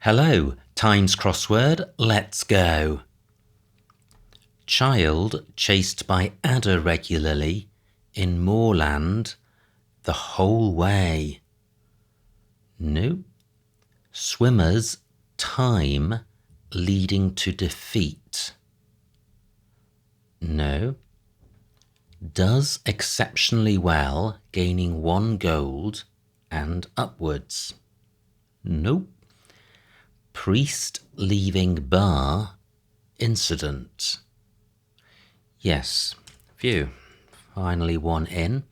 Hello, Times Crossword, let's go. Child chased by adder regularly in moorland the whole way. No. Swimmers time leading to defeat. No. Does exceptionally well, gaining 1 gold and upwards. Nope. Priest leaving bar incident. Yes, phew, finally one in.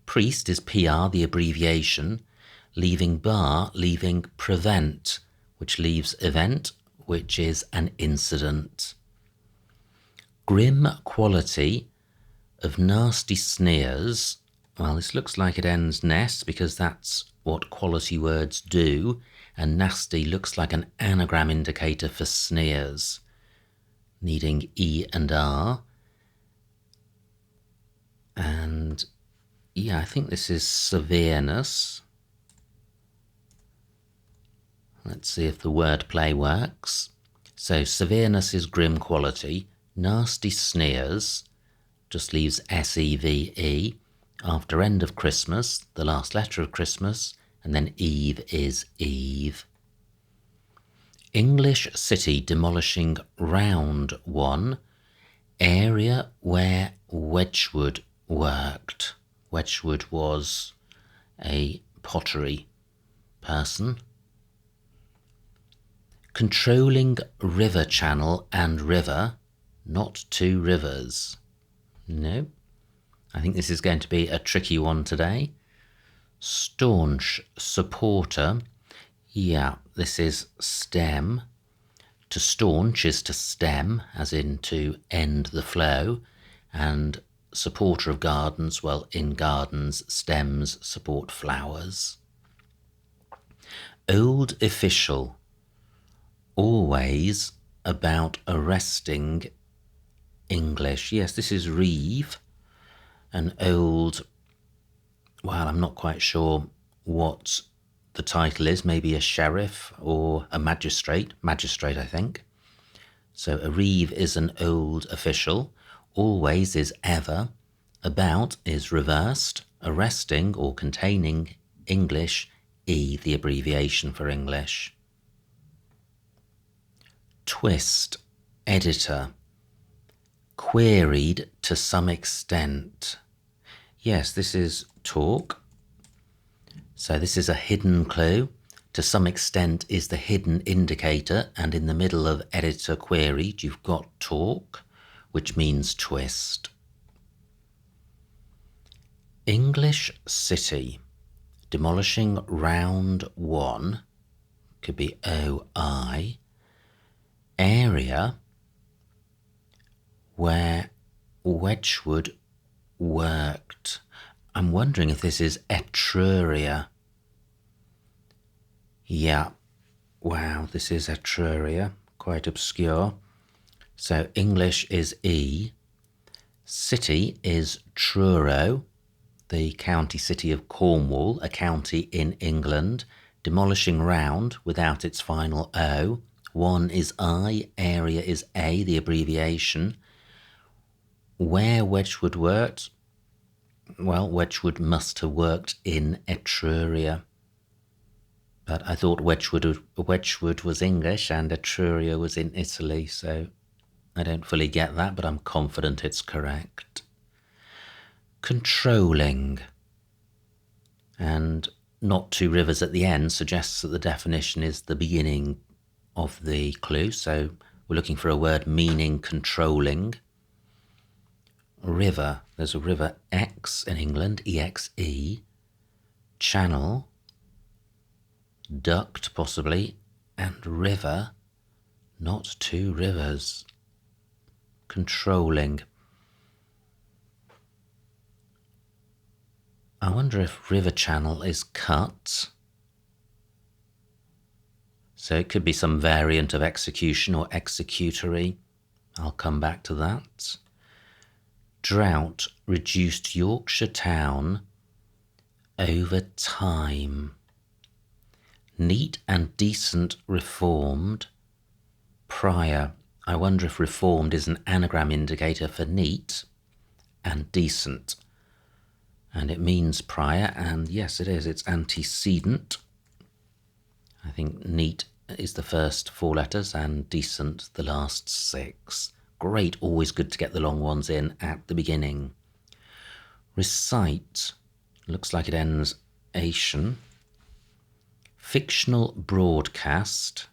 Priest is PR, the abbreviation. Leaving bar, leaving prevent, which leaves event, which is an incident. Grim quality of nasty sneers. Well, this looks like it ends nest because that's what quality words do, and nasty looks like an anagram indicator for sneers, needing E and R. And yeah, I think this is severeness. Let's see if the wordplay works. So severeness is grim quality. Nasty sneers just leaves SEVE. After end of Christmas, the last letter of Christmas, and then Eve is Eve. English city demolishing round 1. Area where Wedgwood worked. Wedgwood was a pottery person. Controlling river channel and river, not 2 rivers. No. I think this is going to be a tricky one today. Staunch supporter. Yeah, this is stem. To staunch is to stem, as in to end the flow. And supporter of gardens, well, in gardens, stems support flowers. Old official. Always about arresting English. Yes, this is Reeve. An old, well, I'm not quite sure what the title is, maybe a sheriff or a magistrate. Magistrate, I think. So a Reeve is an old official. Always is ever. About is reversed. Arresting or containing English, E, the abbreviation for English. Twist, editor. Queried to some extent. Yes, this is talk. So this is a hidden clue. To some extent is the hidden indicator, and in the middle of editor queried you've got talk, which means twist. English city. Demolishing round 1. Could be OI. Area where Wedgwood worked. I'm wondering if this is Etruria. Yeah, wow, this is Etruria, quite obscure. So English is E. City is Truro, the county city of Cornwall, a county in England. Demolishing round without its final O. 1 is I, area is A, the abbreviation. Where Wedgwood worked? Well, Wedgwood must have worked in Etruria. But I thought Wedgwood was English and Etruria was in Italy, so I don't fully get that, but I'm confident it's correct. Controlling. And not 2 rivers at the end suggests that the definition is the beginning of the clue, so we're looking for a word meaning controlling. River, there's a river X in England, EXE. Channel, duct possibly, and river, not 2 rivers. Controlling. I wonder if river channel is cut. So it could be some variant of execution or executory. I'll come back to that. Drought reduced Yorkshire town over time. Neat and decent reformed. Prior. I wonder if reformed is an anagram indicator for neat and decent. And it means prior, and yes it is, it's antecedent. I think neat is the first 4 letters and decent the last 6. Great, always good to get the long ones in at the beginning. Recite, looks like it ends ation. Fictional broadcast,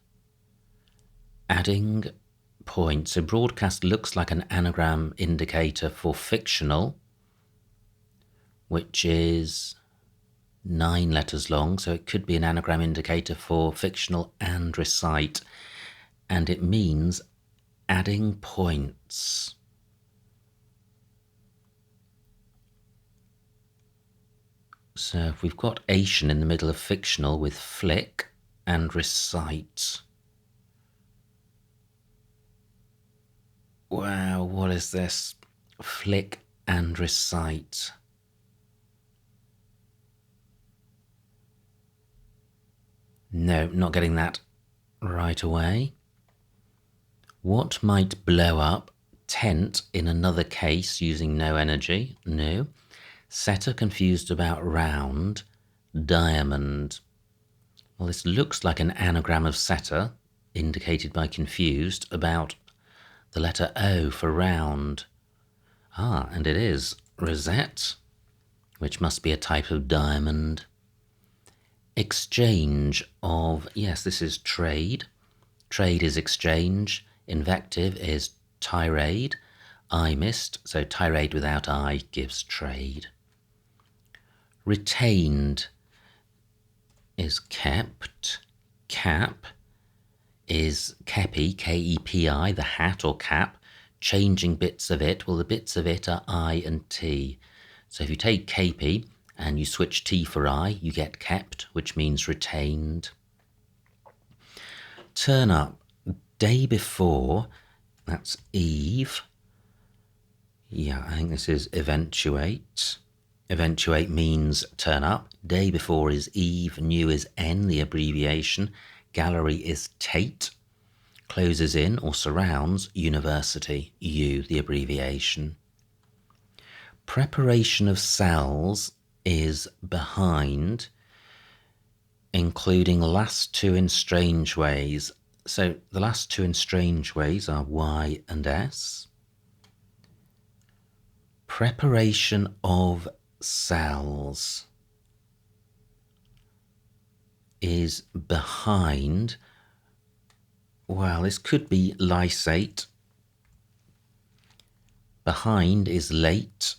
adding points. So broadcast looks like an anagram indicator for fictional, which is 9 letters long, so it could be an anagram indicator for fictional and recite, and it means adding points. So if we've got ation in the middle of fictional with flick and recite. Wow, what is this? Flick and recite. No, not getting that right away. What might blow up? Tent in another case using no energy. No. Setter confused about round. Diamond. Well, this looks like an anagram of setter, indicated by confused, about the letter O for round. Ah, and it is. Rosette, which must be a type of diamond. Exchange of, yes, this is trade. Trade is exchange. Invective is tirade. I missed, so tirade without I gives trade. Retained is kept. Cap is kepi, K-E-P-I, the hat or cap. Changing bits of it, well, the bits of it are I and T. So if you take kepi and you switch T for I, you get kept, which means retained. Turn up. Day before, that's Eve. Yeah, I think this is eventuate. Eventuate means turn up. Day before is Eve. New is N, the abbreviation. Gallery is Tate. Closes in or surrounds university. U, the abbreviation. Preparation of cells is behind, including last 2 in strange ways. So the last 2 in strange ways are Y and S. Preparation of cells is behind. Well, this could be lysate. Behind is late,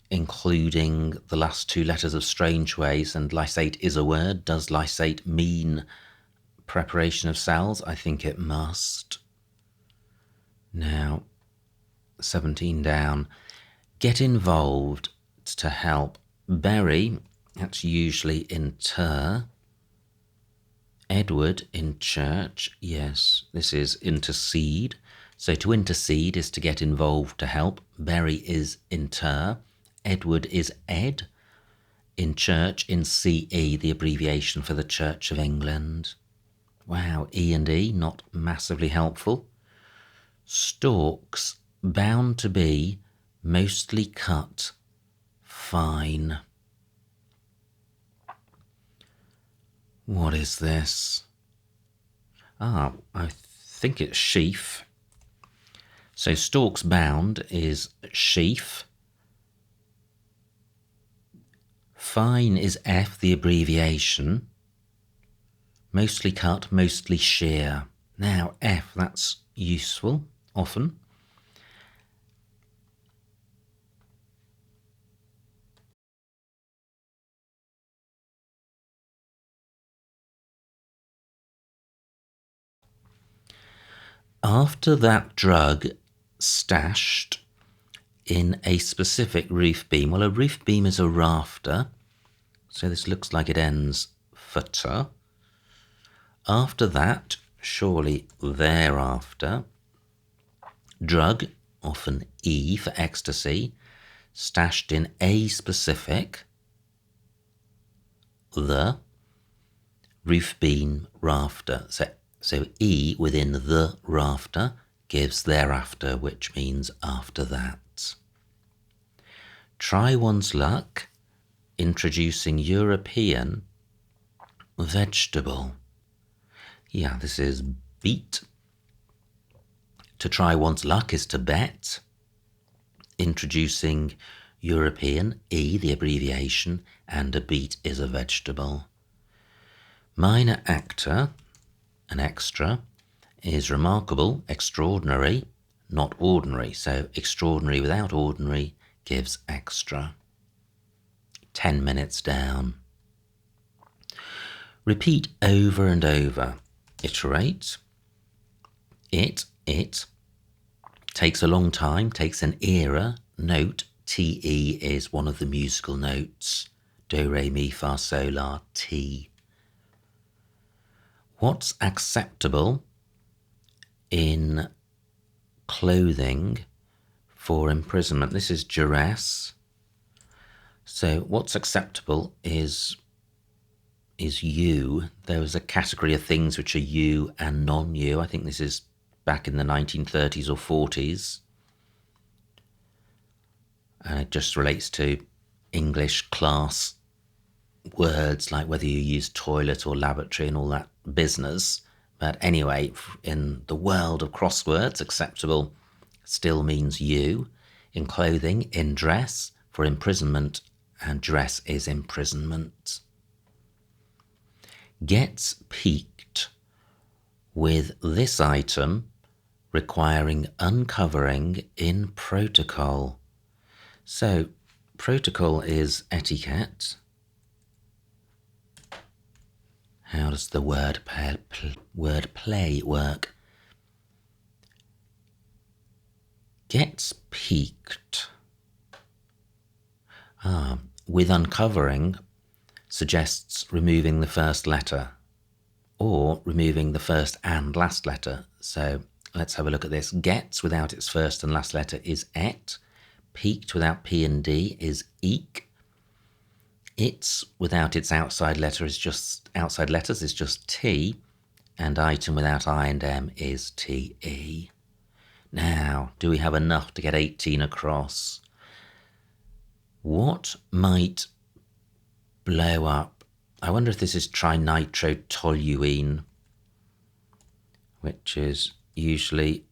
including the last 2 letters of strange ways, and lysate is a word. Does lysate mean preparation of cells? I think it must. Now, 17 down. Get involved to help. Bury, that's usually inter. Edward in church, yes, this is intercede. So to intercede is to get involved to help. Bury is inter. Edward is ed. In church, in CE, the abbreviation for the Church of England. Wow, E and E, not massively helpful. Stalks, bound to be, mostly cut, fine. What is this? Ah, I think it's sheaf. So stalks bound is sheaf. Fine is F, the abbreviation. Mostly cut, mostly shear. Now F, that's useful, often. After that drug stashed in a specific roof beam. Well, a roof beam is a rafter, so this looks like it ends footer. After that, surely thereafter. Drug, often E for ecstasy, stashed in a specific. The roof, beam, rafter. So E within the rafter gives thereafter, which means after that. Try one's luck introducing European vegetable. Yeah, this is beet. To try one's luck is to bet. Introducing European, E, the abbreviation, and a beet is a vegetable. Minor actor, an extra, is remarkable, extraordinary, not ordinary. So extraordinary without ordinary gives extra. 10 minutes down. Repeat over and over. Iterate. It takes a long time, takes an era. Note, TE is one of the musical notes. Do, re, mi, fa, sol, la, ti. What's acceptable in clothing for imprisonment? This is duress. So what's acceptable is you. There was a category of things which are you and non-you. I think this is back in the 1930s or 40s. And it just relates to English class words, like whether you use toilet or laboratory and all that business. But anyway, in the world of crosswords, acceptable still means you. In clothing, in dress, for imprisonment, and dress is imprisonment. Gets piqued with this item requiring uncovering in protocol. So protocol is etiquette. How does the word play work? Gets piqued. With uncovering suggests removing the first letter or removing the first and last letter. So let's have a look at this. Gets without its first and last letter is et. Piqued without P and D is eek. Its without its outside letters is just T, and item without I and M is TE. Now, do we have enough to get 18 across? What might blow up? I wonder if this is trinitrotoluene, which is usually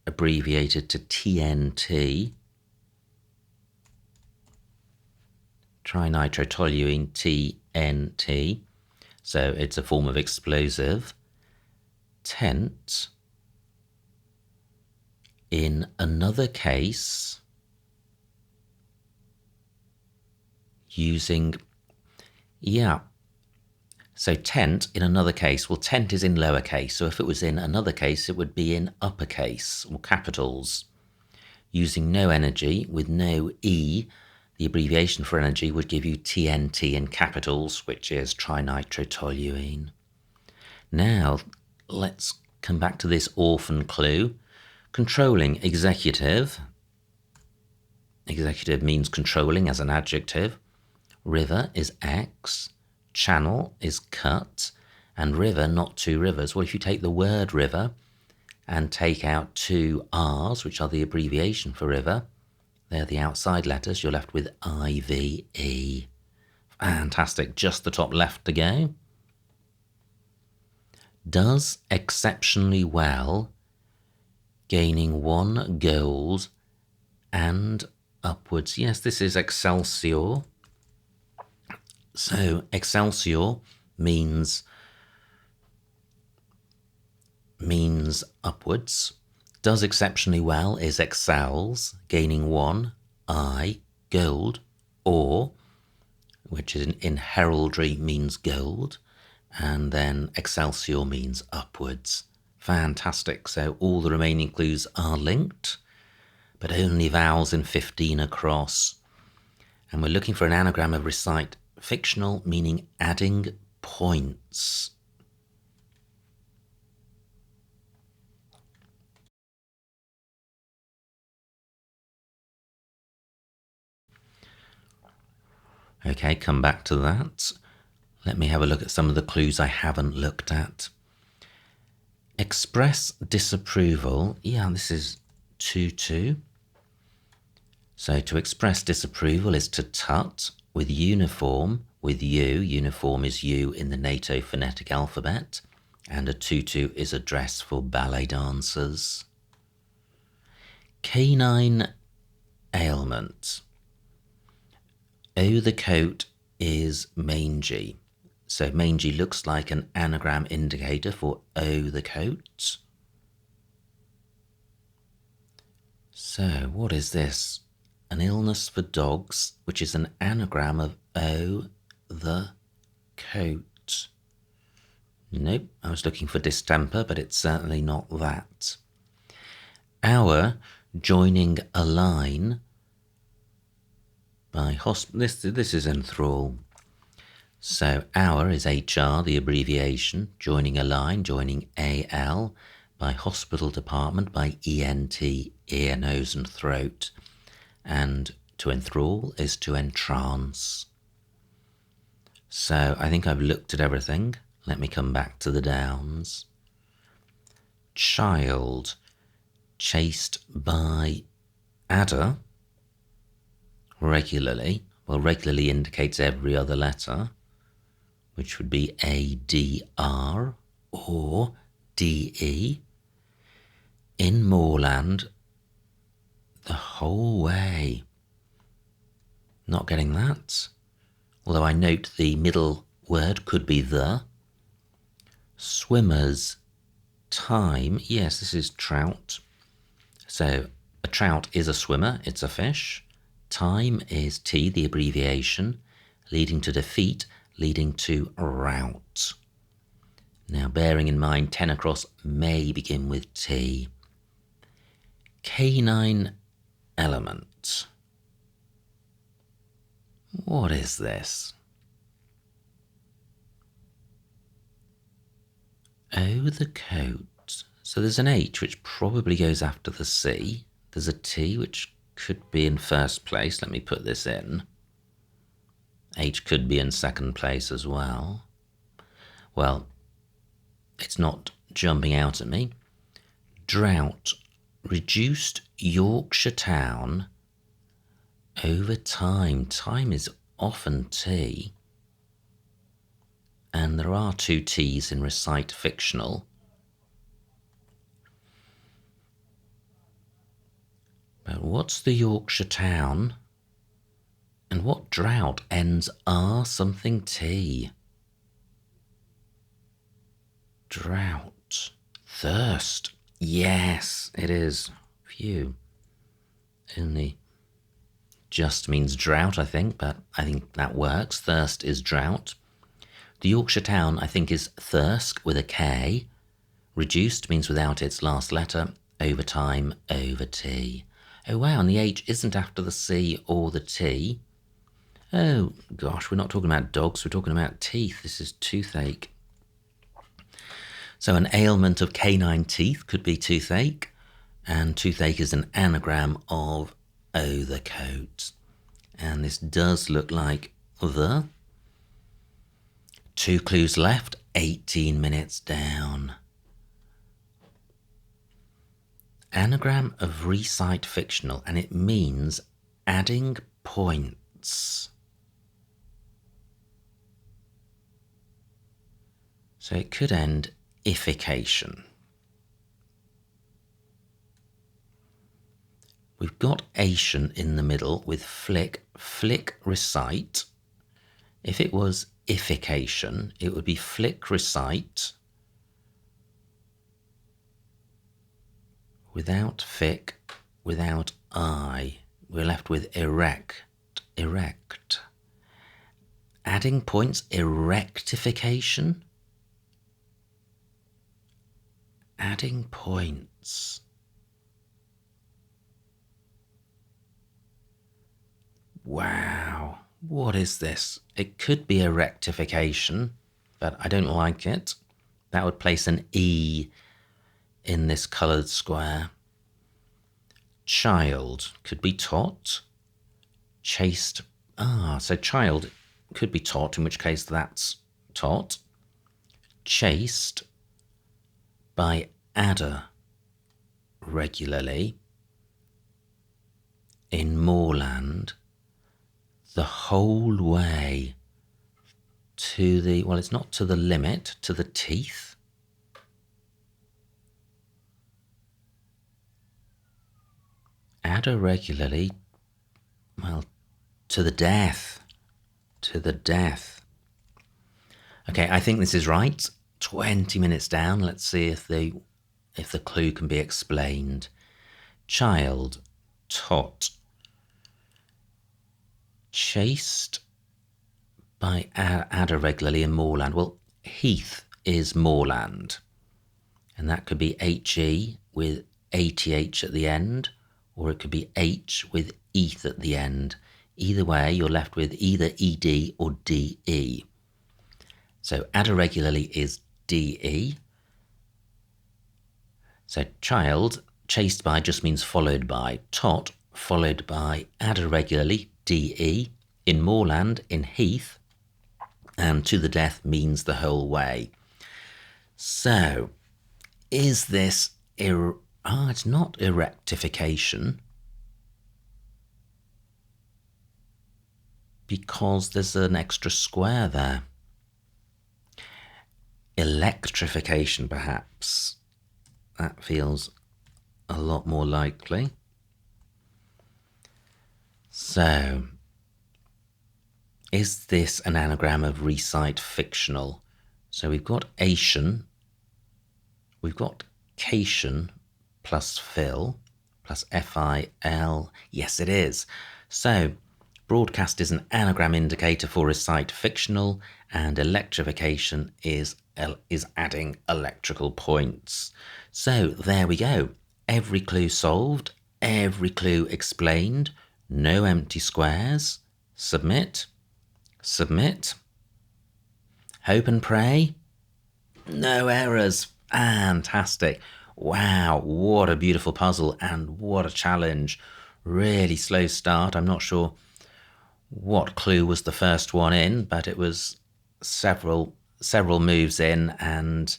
abbreviated to TNT. Trinitrotoluene, TNT. So it's a form of explosive. Tent. In another case, using, so tent in another case, well, tent is in lowercase, so if it was in another case, it would be in uppercase or capitals. Using no energy with no E, the abbreviation for energy would give you TNT in capitals, which is trinitrotoluene. Now, let's come back to this orphan clue. Controlling, executive. Executive means controlling as an adjective. River is X. Channel is cut. And river, not two rivers. Well, if you take the word river and take out two R's, which are the abbreviation for river, they're the outside letters, you're left with IVE. Fantastic. Just the top left to go. Does exceptionally well, gaining 1 gold and upwards. Yes, this is Excelsior. So Excelsior means upwards. Does exceptionally well is excels, gaining 1 gold, or, which is in heraldry means gold, and then Excelsior means upwards. Fantastic. So all the remaining clues are linked, but only vowels in 15 across. And we're looking for an anagram of recite, fictional, meaning adding points. Okay, come back to that. Let me have a look at some of the clues I haven't looked at. Express disapproval. Yeah, this is 2-2. So to express disapproval is to tut. With uniform, with U. Uniform is U in the NATO phonetic alphabet. And a 2-2 is a dress for ballet dancers. Canine ailment. Oh, the coat is mangy. So mangy looks like an anagram indicator for oh, the coat. So what is this? An illness for dogs, which is an anagram of oh, the coat. Nope, I was looking for distemper, but it's certainly not that. Our joining a line by this is enthrall. So our is HR, the abbreviation, joining a line, joining AL, by hospital department, by ENT, ear, nose and throat. And to enthrall is to entrance. So I think I've looked at everything. Let me come back to the downs. Child, chased by adder, regularly. Well, regularly indicates every other letter, which would be ADR or DE. In moorland, the whole way. Not getting that. Although I note the middle word could be the. Swimmers, time. Yes, this is trout. So a trout is a swimmer, it's a fish. Time is T, the abbreviation, leading to defeat, leading to rout. Now, bearing in mind 10 across may begin with T. Canine element. What is this? Oh, the coat. So there's an H which probably goes after the C. There's a T which could be in first place. Let me put this in. H could be in second place as well. Well, it's not jumping out at me. Drought. Reduced Yorkshire town over time. Time is often T. And there are 2 T's in recite fictional. But what's the Yorkshire town? And what drought ends R something T? Drought. Thirst. Yes, it is. Phew. Only just means drought, I think, but I think that works. Thirst is drought. The Yorkshire town, I think, is Thirsk with a K. Reduced means without its last letter. Over time, over T. Oh, wow, and the H isn't after the C or the T. Oh, gosh, we're not talking about dogs, we're talking about teeth. This is toothache. So an ailment of canine teeth could be toothache, and toothache is an anagram of oh, the coat. And this does look like the. 2 clues left, 18 minutes down. Anagram of recite fictional, and it means adding points. So it could end ification. We've got ation in the middle with flick. Flick recite. If it was ification, it would be flick recite without fic, without I. We're left with erect. Erect. Adding points, erectification. Adding points. Wow, what is this? It could be a rectification, but I don't like it. That would place an E in this coloured square. Child could be tot. Chased. So child could be tot, in which case that's tot, chased by adder regularly in moorland the whole way to the, well, it's not to the limit, to the teeth. Adder regularly, well, to the death. To the death. Okay, I think this is right. 20 minutes down. Let's see if the clue can be explained. Child, tot, chased by adder regularly in moorland. Well, heath is moorland, and that could be HE with ATH at the end, or it could be H with ETH at the end. Either way, you're left with either ED or DE. So adder regularly is DE. So child, chased by just means followed by. Tot, followed by adder regularly, DE. In moorland, in heath, and to the death means the whole way. So, is this, it's not erectification, because there's an extra square there. Electrification, perhaps. That feels a lot more likely. So, is this an anagram of recite fictional? So we've got Asian, we've got cation plus fill plus FIL. Yes, it is. So broadcast is an anagram indicator for recite fictional, and electrification is adding electrical points. So there we go. Every clue solved, every clue explained, no empty squares. Submit. Submit. Hope and pray. No errors. Fantastic. Wow, what a beautiful puzzle and what a challenge. Really slow start. I'm not sure what clue was the first one in, but it was several moves in, and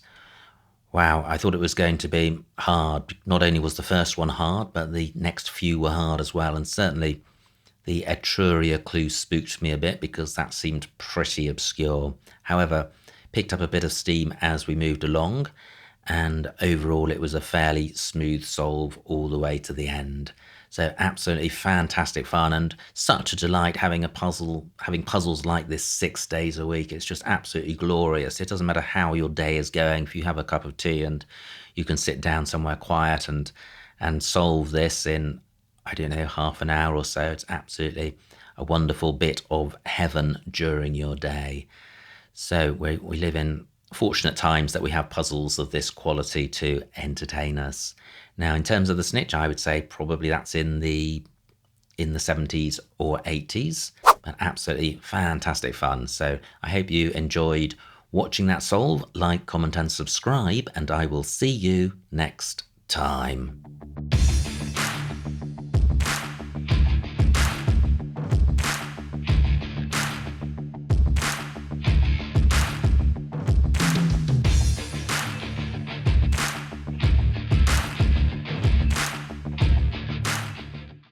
wow, I thought it was going to be hard. Not only was the first one hard, but the next few were hard as well, and certainly the Etruria clue spooked me a bit because that seemed pretty obscure. However, picked up a bit of steam as we moved along, and overall it was a fairly smooth solve all the way to the end. So absolutely fantastic fun, and such a delight having puzzles like this 6 days a week. It's just absolutely glorious. It doesn't matter how your day is going. If you have a cup of tea and you can sit down somewhere quiet and solve this in, I don't know, half an hour or so, it's absolutely a wonderful bit of heaven during your day. So we live in fortunate times that we have puzzles of this quality to entertain us. Now, in terms of the snitch, I would say probably that's in the 70s or 80s, but absolutely fantastic fun. So I hope you enjoyed watching that solve. Like, comment and subscribe, and I will see you next time.